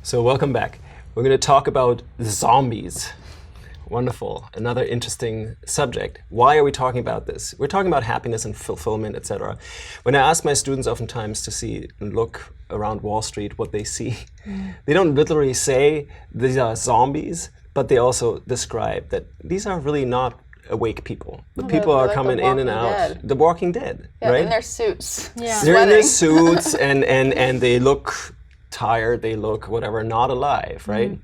So welcome back. We're going to talk about zombies. Wonderful. Another interesting subject. Why are we talking about this? We're talking about happiness and fulfillment, etc. When I ask my students oftentimes to see and look around Wall Street what they see, they don't literally say these are zombies, but they also describe that these are really not awake people. The people are like coming in and out. Dead. The Walking Dead, Yeah, right? in their suits. Yeah. They're in their suits and they look tired, they look whatever, not alive, right?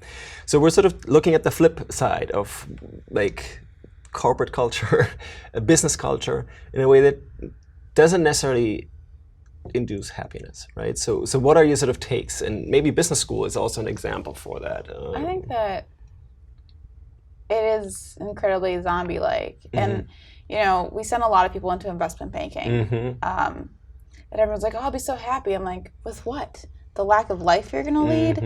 So we're sort of looking at the flip side of like corporate culture, a business culture, in a way that doesn't necessarily induce happiness, right? So what are your sort of takes? And maybe business school is also an example for that. I think that it is incredibly zombie-like. And, you know, we send a lot of people into investment banking. And everyone's like, oh, I'll be so happy. I'm like, with what? The lack of life you're going to lead?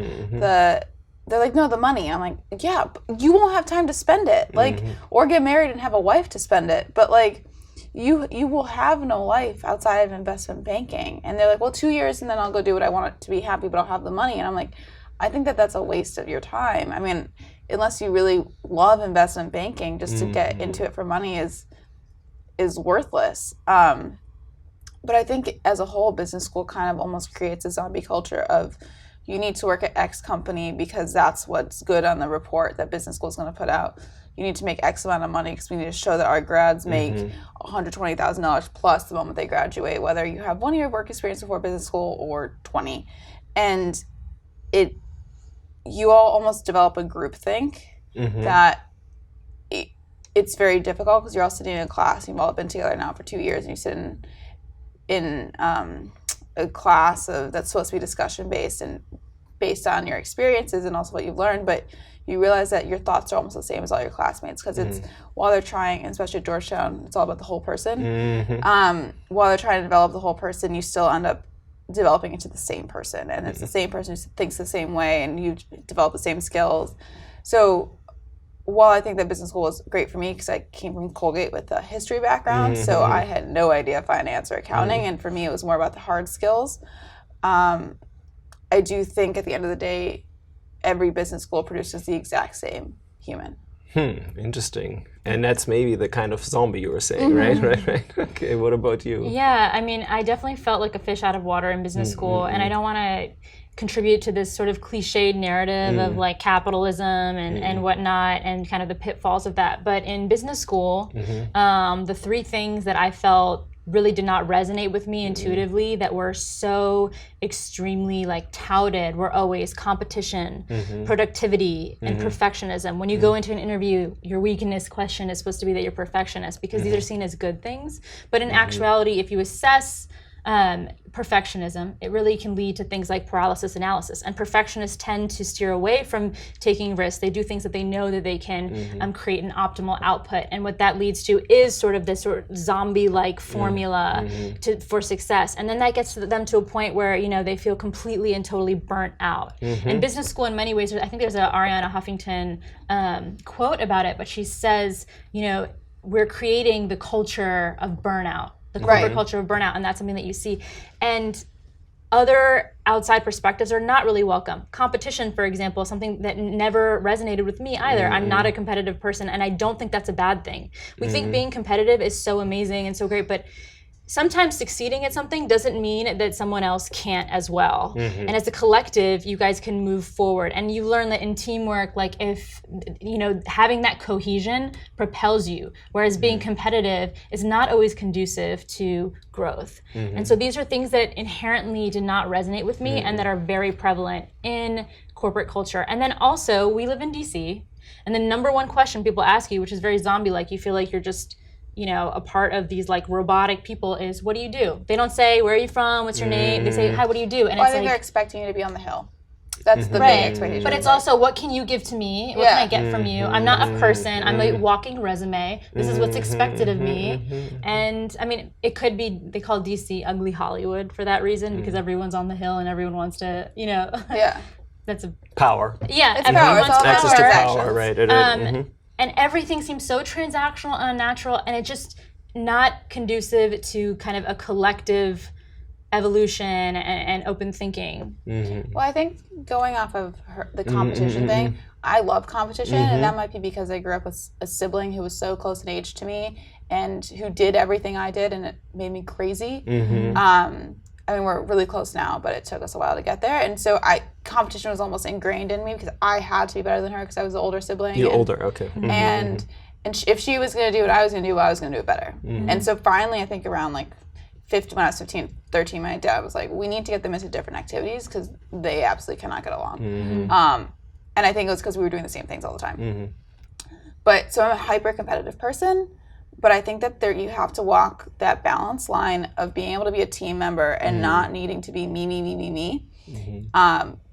They're like, no, the money. I'm like, yeah, you won't have time to spend it. Like, or get married and have a wife to spend it. But, like, you will have no life outside of investment banking. And they're like, well, 2 years and then I'll go do what I want to be happy, but I'll have the money. And I'm like, I think that that's a waste of your time. I mean, unless you really love investment banking, just to get into it for money is worthless. But I think as a whole, business school kind of almost creates a zombie culture of you need to work at X company because that's what's good on the report that business school is going to put out. You need to make X amount of money because we need to show that our grads make $120,000 plus the moment they graduate, whether you have 1 year of work experience before business school or 20. And you all almost develop a groupthink that it's very difficult because you're all sitting in a class. You've all been together now for 2 years, and you sit in a class that's supposed to be discussion based and based on your experiences and also what you've learned, but you realize that your thoughts are almost the same as all your classmates because it's while they're trying, especially at Georgetown, it's all about the whole person. While they're trying to develop the whole person, you still end up developing into the same person, and it's the same person who thinks the same way, and you develop the same skills. So while I think that business school was great for me because I came from Colgate with a history background, so I had no idea finance or accounting, and for me it was more about the hard skills. I do think at the end of the day, every business school produces the exact same human. Interesting. And that's maybe the kind of zombie you were saying, right? Right. Okay, what about you? Yeah, I mean, I definitely felt like a fish out of water in business school, and I don't want to contribute to this sort of cliched narrative of like capitalism and whatnot and kind of the pitfalls of that. But in business school, the three things that I felt really did not resonate with me intuitively that were so extremely like touted were always competition, productivity, and perfectionism. When you go into an interview, your weakness question is supposed to be that you're perfectionist because these are seen as good things. But in actuality, if you assess perfectionism, it really can lead to things like paralysis analysis. And perfectionists tend to steer away from taking risks. They do things that they know that they can create an optimal output. And what that leads to is sort of this sort of zombie-like formula for success. And then that gets them to a point where, you know, they feel completely and totally burnt out. In business school, in many ways, I think there's a Ariana Huffington quote about it, but she says, you know, we're creating the culture of burnout. The corporate culture of burnout, and that's something that you see. And other outside perspectives are not really welcome. Competition, for example, is something that never resonated with me either. I'm not a competitive person, and I don't think that's a bad thing. We think being competitive is so amazing and so great, but sometimes succeeding at something doesn't mean that someone else can't as well. And as a collective, you guys can move forward. And you learn that in teamwork, like if, you know, having that cohesion propels you, whereas being competitive is not always conducive to growth. And so these are things that inherently did not resonate with me and that are very prevalent in corporate culture. And then also, we live in DC, and the number one question people ask you, which is very zombie-like, you feel like you're just, you know, a part of these like robotic people, is what do you do? They don't say, where are you from? What's your name? They say, hi, what do you do? And Well, I it's think like, they're expecting you to be on the hill. That's the big expectation. but it's also, what can you give to me? What can I get from you? I'm not a person. I'm a walking resume. This is what's expected of me. And I mean, it could be, they call DC ugly Hollywood for that reason, because everyone's on the hill and everyone wants to, you know. That's a power. Yeah, it's everyone power. wants It's all Access about to transactions. power, right? and everything seems so transactional and unnatural, and it just not conducive to kind of a collective evolution and open thinking. Well, I think going off of the competition thing, I love competition, and that might be because I grew up with a sibling who was so close in age to me and who did everything I did, and it made me crazy. I mean, we're really close now, but it took us a while to get there. And so competition was almost ingrained in me because I had to be better than her because I was the older sibling. You're older, okay. And if she was going to do what I was going to do, I was going to do it better. And so finally, I think around like 15, when I was 15, 13, my dad was like, we need to get them into different activities because they absolutely cannot get along. And I think it was because we were doing the same things all the time. But so I'm a hyper-competitive person. But I think that you have to walk that balance line of being able to be a team member and not needing to be me.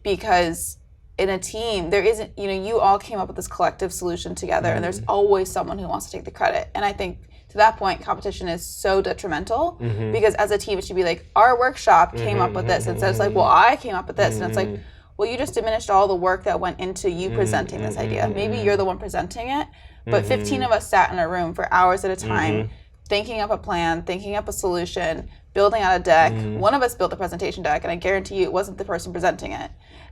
Because in a team, there isn't, you all came up with this collective solution together, and there's always someone who wants to take the credit. And I think to that point, competition is so detrimental because as a team, it should be like, our workshop came up with this. Instead, it's like, well, I came up with this. And it's like, well, you just diminished all the work that went into you presenting this idea. Maybe you're the one presenting it. But 15 of us sat in a room for hours at a time, thinking up a plan, thinking up a solution, building out a deck. One of us built the presentation deck, and I guarantee you it wasn't the person presenting it.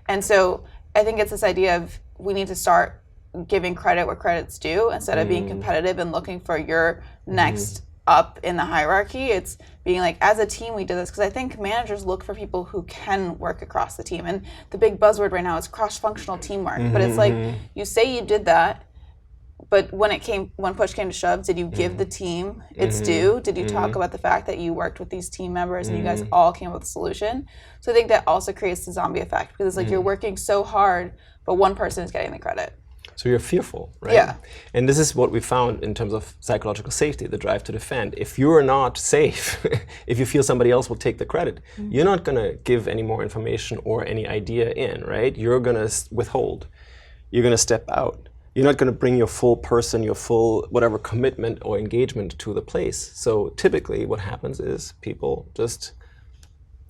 And so I think it's this idea of we need to start giving credit where credit's due instead of being competitive and looking for your next up in the hierarchy. It's being like, as a team, we did this. Because I think managers look for people who can work across the team. And the big buzzword right now is cross-functional teamwork. But it's like, you say you did that, but when push came to shove, did you give the team its due? Did you talk about the fact that you worked with these team members and you guys all came up with a solution? So I think that also creates the zombie effect because it's like you're working so hard, but one person is getting the credit. So you're fearful, right? Yeah. And this is what we found in terms of psychological safety, the drive to defend. If you're not safe, if you feel somebody else will take the credit, you're not going to give any more information or any idea in, right? You're going to withhold. You're going to step out. You're not going to bring your full person, your full whatever commitment or engagement to the place. So typically what happens is people just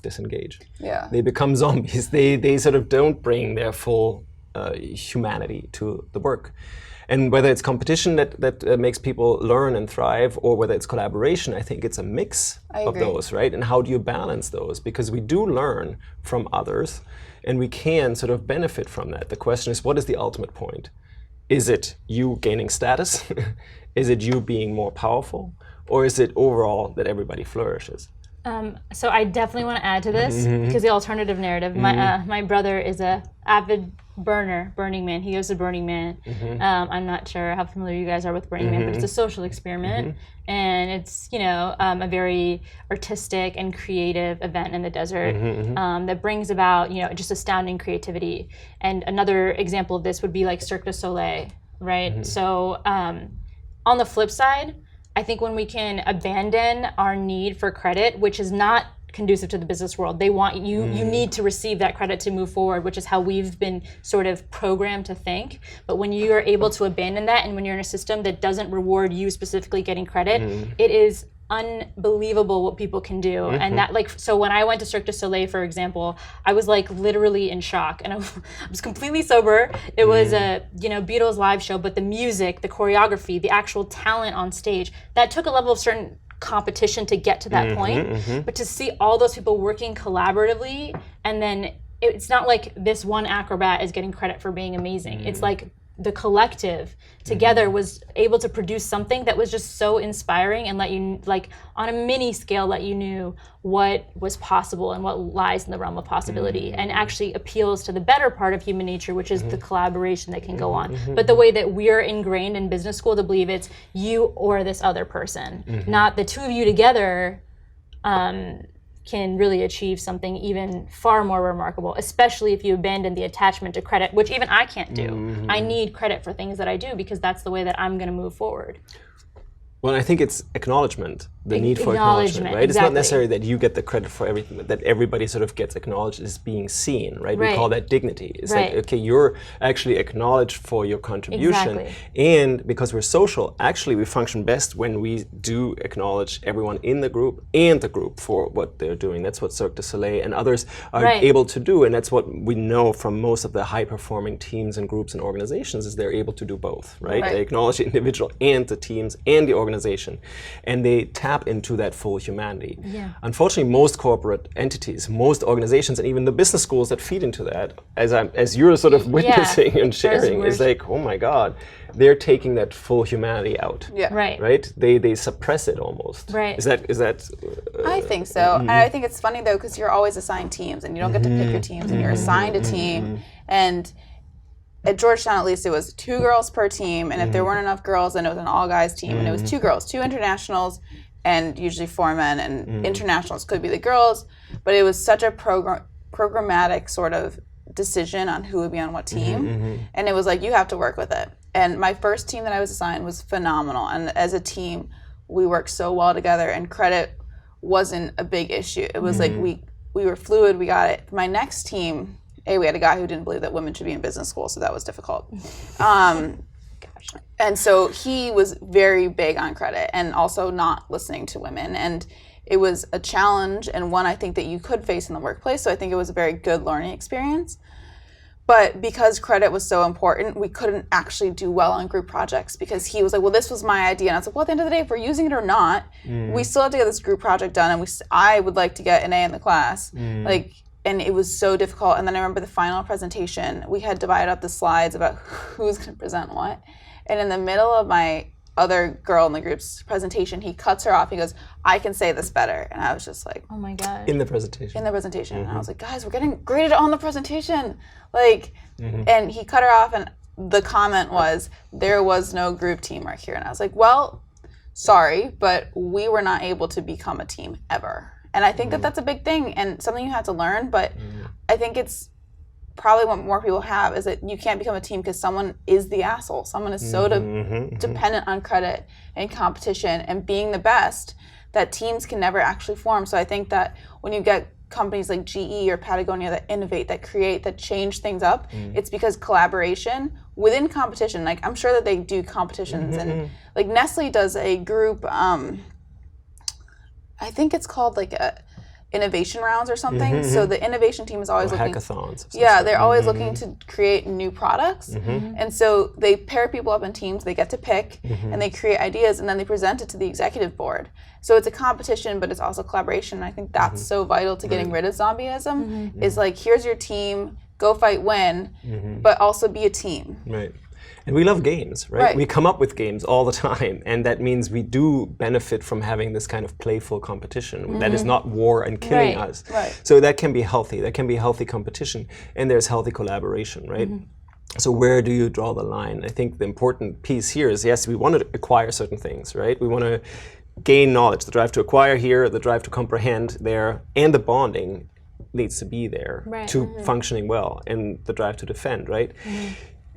disengage. Yeah. They become zombies. They sort of don't bring their full humanity to the work. And whether it's competition that makes people learn and thrive, or whether it's collaboration, I think it's a mix of those, right? And how do you balance those? Because we do learn from others, and we can sort of benefit from that. The question is, what is the ultimate point? Is it you gaining status? Is it you being more powerful? Or is it overall that everybody flourishes? So I definitely want to add to this because the alternative narrative. My brother is a avid Burning Man. He goes to Burning Man. I'm not sure how familiar you guys are with Burning Man, but it's a social experiment, and it's a very artistic and creative event in the desert that brings about just astounding creativity. And another example of this would be like Cirque du Soleil, right? So on the flip side, I think when we can abandon our need for credit, which is not conducive to the business world. They want you need to receive that credit to move forward, which is how we've been sort of programmed to think. But when you are able to abandon that, and when you're in a system that doesn't reward you specifically getting credit, it is unbelievable what people can do. And that, so when I went to Cirque du Soleil, for example, I was like literally in shock, and I was completely sober. It was a Beatles live show, but the music, the choreography, the actual talent on stage, that took a level of certain competition to get to that point. But to see all those people working collaboratively, and then it's not like this one acrobat is getting credit for being amazing. It's like the collective together was able to produce something that was just so inspiring and let you, like on a mini scale, let you knew what was possible and what lies in the realm of possibility, and actually appeals to the better part of human nature, which is the collaboration that can go on. But the way that we're ingrained in business school to believe it's you or this other person, not the two of you together, can really achieve something even far more remarkable, especially if you abandon the attachment to credit, which even I can't do. I need credit for things that I do because that's the way that I'm going to move forward. Well, I think it's acknowledgement, the need for acknowledgement, right? Exactly. It's not necessarily that you get the credit for everything, but that everybody sort of gets acknowledged as being seen, right? We call that dignity. It's like, okay, you're actually acknowledged for your contribution. And because we're social, actually we function best when we do acknowledge everyone in the group and the group for what they're doing. That's what Cirque du Soleil and others are able to do. And that's what we know from most of the high-performing teams and groups and organizations is they're able to do both, right? They acknowledge the individual and the teams and the organization organization, and they tap into that full humanity. Yeah. Unfortunately, most corporate entities, most organizations, and even the business schools that feed into that, as you're sort of witnessing and sharing, is like, oh my God, they're taking that full humanity out. Yeah. Right? They suppress it almost. Right. Is that? I think so. And I think it's funny though, because you're always assigned teams, and you don't get to pick your teams, and you're assigned a team. And at Georgetown, at least, it was 2 girls per team, and if there weren't enough girls, then it was an all-guys team, and it was 2 girls, 2 internationals, and usually 4 men, and internationals could be the girls, but it was such a programmatic sort of decision on who would be on what team, and it was like, you have to work with it. And my first team that I was assigned was phenomenal, and as a team, we worked so well together, and credit wasn't a big issue. It was like we were fluid, we got it. My next team, we had a guy who didn't believe that women should be in business school, so that was difficult. And so he was very big on credit and also not listening to women. And it was a challenge, and one I think that you could face in the workplace, so I think it was a very good learning experience. But because credit was so important, we couldn't actually do well on group projects because he was like, well, this was my idea. And I was like, well, at the end of the day, if we're using it or not, we still have to get this group project done, and I would like to get an A in the class. And it was so difficult. And then I remember the final presentation, we had divided up the slides about who's going to present what. And in the middle of my other girl in the group's presentation, he cuts her off. He goes, I can say this better. And I was just like, oh my God. In the presentation. And I was like, guys, we're getting graded on the presentation. And he cut her off, and the comment was, there was no group teamwork here. And I was like, well, sorry, but we were not able to become a team ever. And I think that that's a big thing and something you have to learn, but I think it's probably what more people have is that you can't become a team because someone is the asshole. Someone is so dependent on credit and competition and being the best that teams can never actually form. So I think that when you get companies like GE or Patagonia that innovate, that create, that change things up, it's because collaboration within competition, like I'm sure that they do competitions and like Nestle does a group, I think it's called like a innovation rounds or something. So the innovation team is always looking hackathons. Yeah, they're always looking to create new products. And so they pair people up in teams, they get to pick, and they create ideas, and then they present it to the executive board. So it's a competition, but it's also collaboration. And I think that's so vital to getting rid of zombieism, is like, here's your team, go fight, win, but also be a team. Right. And we love games, right? We come up with games all the time, and that means we do benefit from having this kind of playful competition that is not war and killing us. So that can be healthy. That can be healthy competition, and there's healthy collaboration, right? So where do you draw the line? I think the important piece here is, yes, we want to acquire certain things, right? We want to gain knowledge, the drive to acquire here, the drive to comprehend there, and the bonding needs to be there to functioning well, and the drive to defend, right?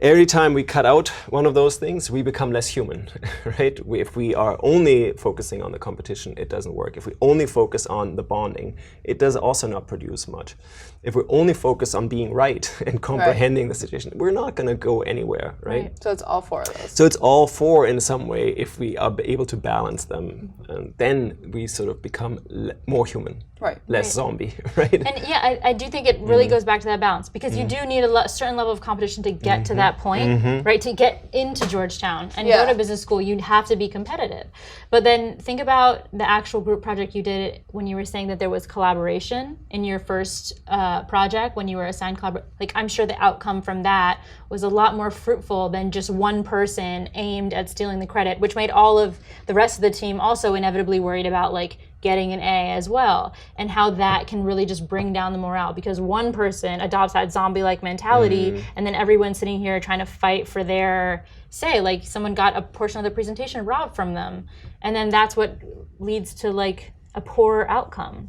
Every time we cut out one of those things, we become less human, right? If we are only focusing on the competition, it doesn't work. If we only focus on the bonding, it does also not produce much. If we only focus on being right and comprehending the situation, we're not going to go anywhere, right? So it's all 4 of those. So it's all 4 in some way. If we are able to balance them, then we sort of become more human. Less zombie, right? And yeah, I do think it really goes back to that balance, because you do need a certain level of competition to get to that point, right? To get into Georgetown and go to business school, you have to be competitive. But then think about the actual group project you did when you were saying that there was collaboration in your first project when you were assigned collaboration. Like, I'm sure the outcome from that was a lot more fruitful than just one person aimed at stealing the credit, which made all of the rest of the team also inevitably worried about like getting an A as well, and how that can really just bring down the morale because one person adopts that zombie-like mentality, and then everyone's sitting here trying to fight for their say. Like, someone got a portion of the presentation robbed from them, and then that's what leads to like a poor outcome.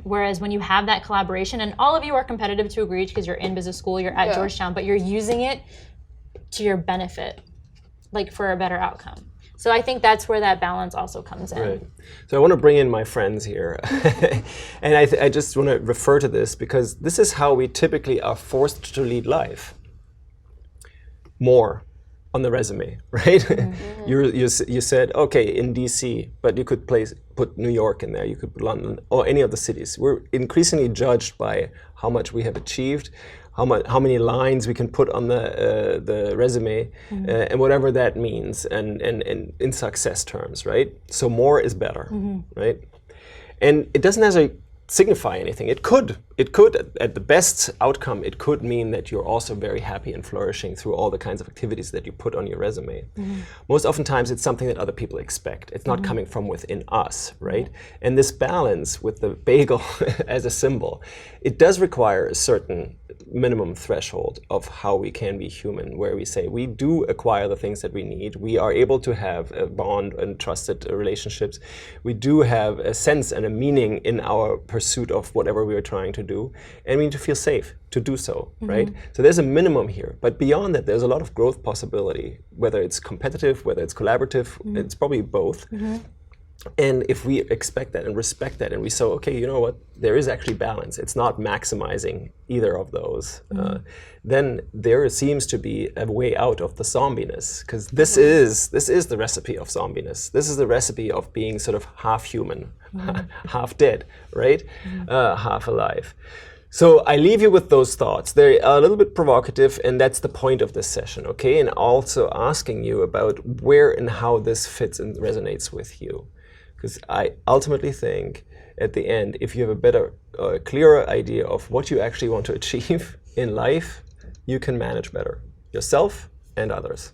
Whereas when you have that collaboration, and all of you are competitive to a degree because you're in business school, you're at Georgetown, but you're using it to your benefit, like for a better outcome. So I think that's where that balance also comes in. Right. So I want to bring in my friends here. And I just want to refer to this because this is how we typically are forced to lead life. More on the resume, right? You said, okay, in DC, but you could put New York in there, you could put London, or any of the cities. We're increasingly judged by how much we have achieved, how many lines we can put on the resume, and whatever that means, and in success terms, right? So more is better, right? And it doesn't necessarily signify anything. It could, at the best outcome, it could mean that you're also very happy and flourishing through all the kinds of activities that you put on your resume. Most oftentimes, it's something that other people expect. It's not coming from within us, right? And this balance with the bagel as a symbol, it does require a certain minimum threshold of how we can be human, where we say we do acquire the things that we need. We are able to have a bond and trusted relationships. We do have a sense and a meaning in our pursuit of whatever we are trying to do, and we need to feel safe to do so, right? So there's a minimum here, but beyond that, there's a lot of growth possibility, whether it's competitive, whether it's collaborative, it's probably both. And if we expect that and respect that, and we say, okay, you know what, there is actually balance, it's not maximizing either of those, then there seems to be a way out of the zombiness, because this is the recipe of zombiness. This is the recipe of being sort of half human, half dead, right? Half alive. So I leave you with those thoughts. They're a little bit provocative, and that's the point of this session, okay? And also asking you about where and how this fits and resonates with you. Because I ultimately think, at the end, if you have a better, clearer idea of what you actually want to achieve in life, you can manage better yourself and others.